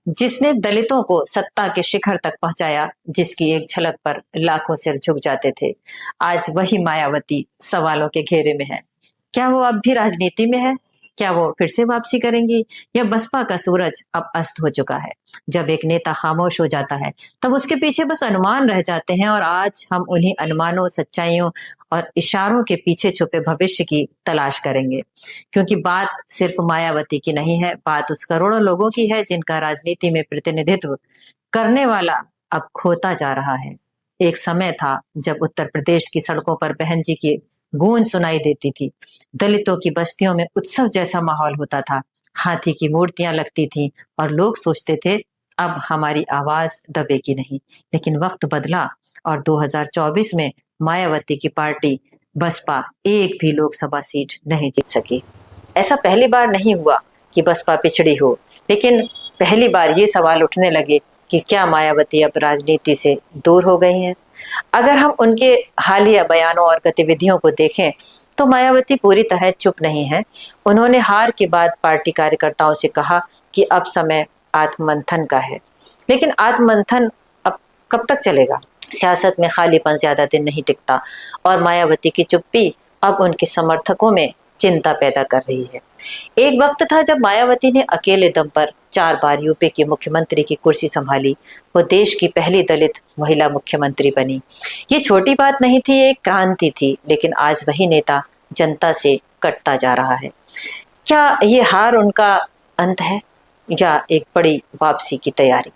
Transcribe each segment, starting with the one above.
जिसने दलितों को सत्ता के शिखर तक पहुंचाया, जिसकी एक झलक पर लाखों सिर झुक जाते थे, आज वही मायावती सवालों के घेरे में है। क्या वो अब भी राजनीति में है? क्या वो फिर से वापसी करेंगी? या बसपा का सूरज अब अस्त हो चुका है? जब एक नेता खामोश हो जाता है, तब उसके पीछे बस अनुमान रह जाते हैं, और आज हम उन्हीं अनुमानों, सच्चाइयों और इशारों के पीछे छुपे भविष्य की तलाश करेंगे। क्योंकि बात सिर्फ मायावती की नहीं है, बात उस करोड़ों लोगों की है जिनका राजनीति में प्रतिनिधित्व करने वाला अब खोता जा रहा है। एक समय था जब उत्तर प्रदेश की सड़कों पर बहन जी की गूंज सुनाई देती थी। दलितों की बस्तियों में उत्सव जैसा माहौल होता था, हाथी की मूर्तियां लगती थीं, और लोग सोचते थे अब हमारी आवाज दबेगी नहीं। लेकिन वक्त बदला और 2024 में मायावती की पार्टी बसपा एक भी लोकसभा सीट नहीं जीत सकी। ऐसा पहली बार नहीं हुआ कि बसपा पिछड़ी हो, लेकिन पहली बार ये सवाल उठने लगे कि क्या मायावती अब राजनीति से दूर हो गई हैं? अगर हम उनके हालिया बयानों और गतिविधियों को देखें, तो मायावती पूरी तरह चुप नहीं है। उन्होंने हार के बाद पार्टी कार्यकर्ताओं से कहा कि अब समय आत्ममंथन का है। लेकिन आत्ममंथन अब कब तक चलेगा? सियासत में खालीपन ज्यादा दिन नहीं टिकता, और मायावती की चुप्पी अब उनके समर्थकों में चिंता पैदा कर रही है। एक वक्त था जब मायावती ने अकेले दम पर 4 बार यूपी की मुख्यमंत्री की कुर्सी संभाली। वो देश की पहली दलित महिला मुख्यमंत्री बनी। ये छोटी बात नहीं थी, एक क्रांति थी। लेकिन आज वही नेता जनता से कटता जा रहा है। क्या ये हार उनका अंत है, या एक बड़ी वापसी की तैयारी?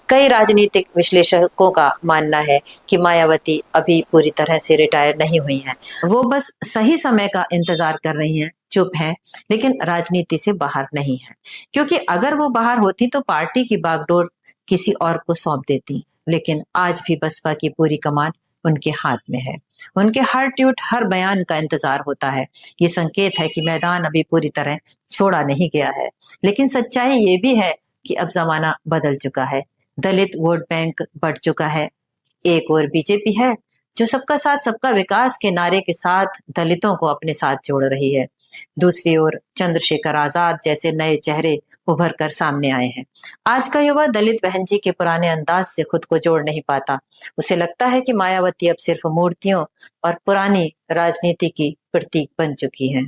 कई राजनीतिक विश्लेषकों का मानना है कि मायावती अभी पूरी तरह से रिटायर नहीं हुई हैं। वो बस सही समय का इंतजार कर रही हैं, चुप हैं, लेकिन राजनीति से बाहर नहीं है। क्योंकि अगर वो बाहर होती तो पार्टी की बागडोर किसी और को सौंप देती। लेकिन आज भी बसपा की पूरी कमान उनके हाथ में है। उनके हर ट्वीट, हर बयान का इंतजार होता है। ये संकेत है कि मैदान अभी पूरी तरह छोड़ा नहीं गया है। लेकिन सच्चाई ये भी है कि अब जमाना बदल चुका है। दलित वोट बैंक बढ़ चुका है। एक और बीजेपी है जो सबका साथ सबका विकास के नारे के साथ दलितों को अपने साथ जोड़ रही है। दूसरी ओर चंद्रशेखर आजाद जैसे नए चेहरे उभर कर सामने आए हैं। आज का युवा दलित बहन जी के पुराने अंदाज से खुद को जोड़ नहीं पाता। उसे लगता है कि मायावती अब सिर्फ मूर्तियों और पुरानी राजनीति की प्रतीक बन चुकी है।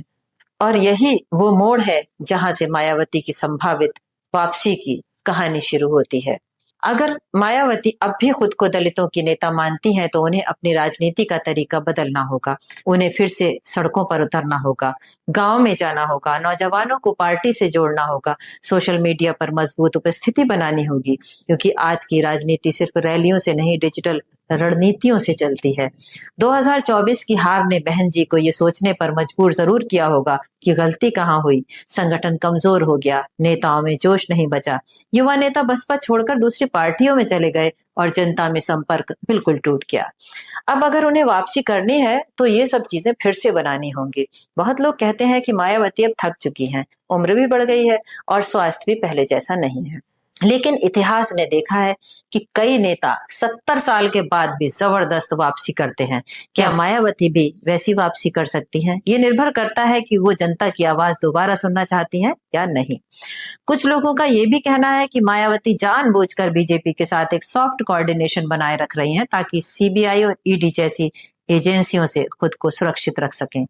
और यही वो मोड़ है जहां से मायावती की संभावित वापसी की कहानी शुरू होती है। अगर मायावती अब भी खुद को दलितों की नेता मानती हैं, तो उन्हें अपनी राजनीति का तरीका बदलना होगा। उन्हें फिर से सड़कों पर उतरना होगा, गांव में जाना होगा, नौजवानों को पार्टी से जोड़ना होगा, सोशल मीडिया पर मजबूत उपस्थिति बनानी होगी। क्योंकि आज की राजनीति सिर्फ रैलियों से नहीं, डिजिटल रणनीतियों से चलती है। 2024 की हार ने बहन जी को ये सोचने पर मजबूर जरूर किया होगा कि गलती कहाँ हुई। संगठन कमजोर हो गया, नेताओं में जोश नहीं बचा, युवा नेता बसपा छोड़कर दूसरी पार्टियों में चले गए, और जनता में संपर्क बिल्कुल टूट गया। अब अगर उन्हें वापसी करनी है तो ये सब चीजें फिर से बनानी होंगी। बहुत लोग कहते हैं कि मायावती अब थक चुकी हैं, उम्र भी बढ़ गई है और स्वास्थ्य भी पहले जैसा नहीं है। लेकिन इतिहास ने देखा है कि कई नेता 70 साल के बाद भी जबरदस्त वापसी करते हैं। क्या मायावती भी वैसी वापसी कर सकती हैं? ये निर्भर करता है कि वो जनता की आवाज दोबारा सुनना चाहती हैं या नहीं। कुछ लोगों का ये भी कहना है कि मायावती जानबूझकर बीजेपी के साथ एक सॉफ्ट कोऑर्डिनेशन बनाए रख रही हैं, ताकि सीबीआई और ईडी जैसी एजेंसियों से खुद को सुरक्षित रख सकें।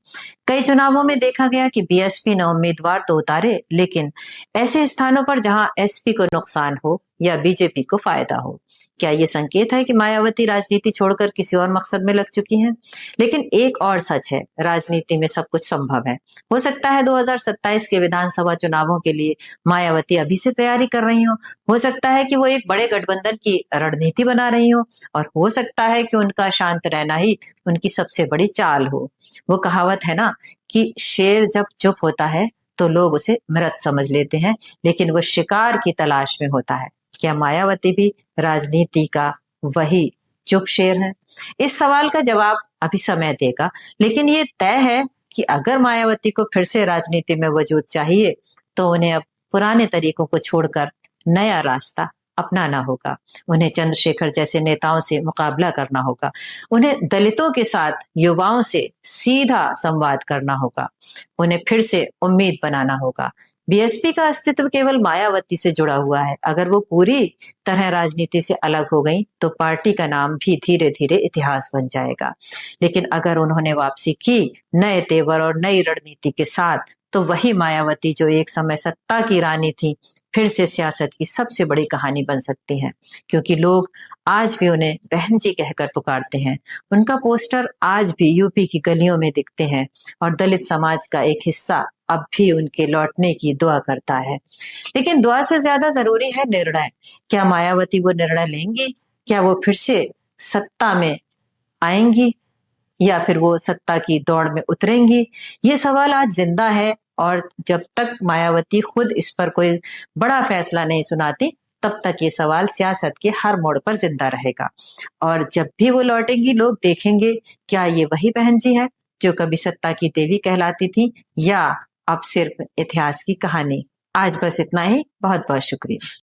कई चुनावों में देखा गया कि बीएसपी ने उम्मीदवार तो उतारे, लेकिन ऐसे स्थानों पर जहां एसपी को नुकसान हो या बीजेपी को फायदा हो। क्या ये संकेत है कि मायावती राजनीति छोड़कर किसी और मकसद में लग चुकी हैं? लेकिन एक और सच है, राजनीति में सब कुछ संभव है। हो सकता है 2027 के विधानसभा चुनावों के लिए मायावती अभी से तैयारी कर रही हो सकता है कि वो एक बड़े गठबंधन की रणनीति बना रही हो, और हो सकता है कि उनका शांत रहना ही उनकी सबसे बड़ी चाल हो। वो कहावत है ना कि शेर जब चुप होता है तो लोग उसे मृत समझ लेते हैं, लेकिन वो शिकार की तलाश में होता है। क्या मायावती भी राजनीति का वही चुप शेर है? इस सवाल का जवाब अभी समय देगा। लेकिन ये तय है कि अगर मायावती को फिर से राजनीति में वजूद चाहिए, तो उन्हें अब पुराने तरीकों को छोड़कर नया रास्ता अपनाना होगा। उन्हें चंद्रशेखर जैसे नेताओं से मुकाबला करना होगा। उन्हें दलितों के साथ युवाओं से सीधा संवाद करना होगा। उन्हें फिर से उम्मीद बनाना होगा। बीएसपी का अस्तित्व केवल मायावती से जुड़ा हुआ है। अगर वो पूरी तरह राजनीति से अलग हो गई तो पार्टी का नाम भी धीरे धीरे इतिहास बन जाएगा। लेकिन अगर उन्होंने वापसी की नए तेवर और नई रणनीति के साथ, तो वही मायावती जो एक समय सत्ता की रानी थी फिर से सियासत की सबसे बड़ी कहानी बन सकती है, क्योंकि लोग आज भी उन्हें बहन जी कहकर पुकारते हैं। उनका पोस्टर आज भी यूपी की गलियों में दिखते हैं और दलित समाज का एक हिस्सा अब भी उनके लौटने की दुआ करता है। लेकिन दुआ से ज्यादा जरूरी है निर्णय। क्या मायावती वो निर्णय लेंगी? क्या वो फिर से सत्ता में आएंगी या फिर वो सत्ता की दौड़ में उतरेंगी? ये सवाल आज जिंदा है, और जब तक मायावती खुद इस पर कोई बड़ा फैसला नहीं सुनाती, तब तक ये सवाल सियासत के हर मोड़ पर जिंदा रहेगा। और जब भी वो लौटेंगी, लोग देखेंगे क्या ये वही बहन जी है जो कभी सत्ता की देवी कहलाती थी, या अब सिर्फ इतिहास की कहानी। आज बस इतना ही। बहुत बहुत शुक्रिया।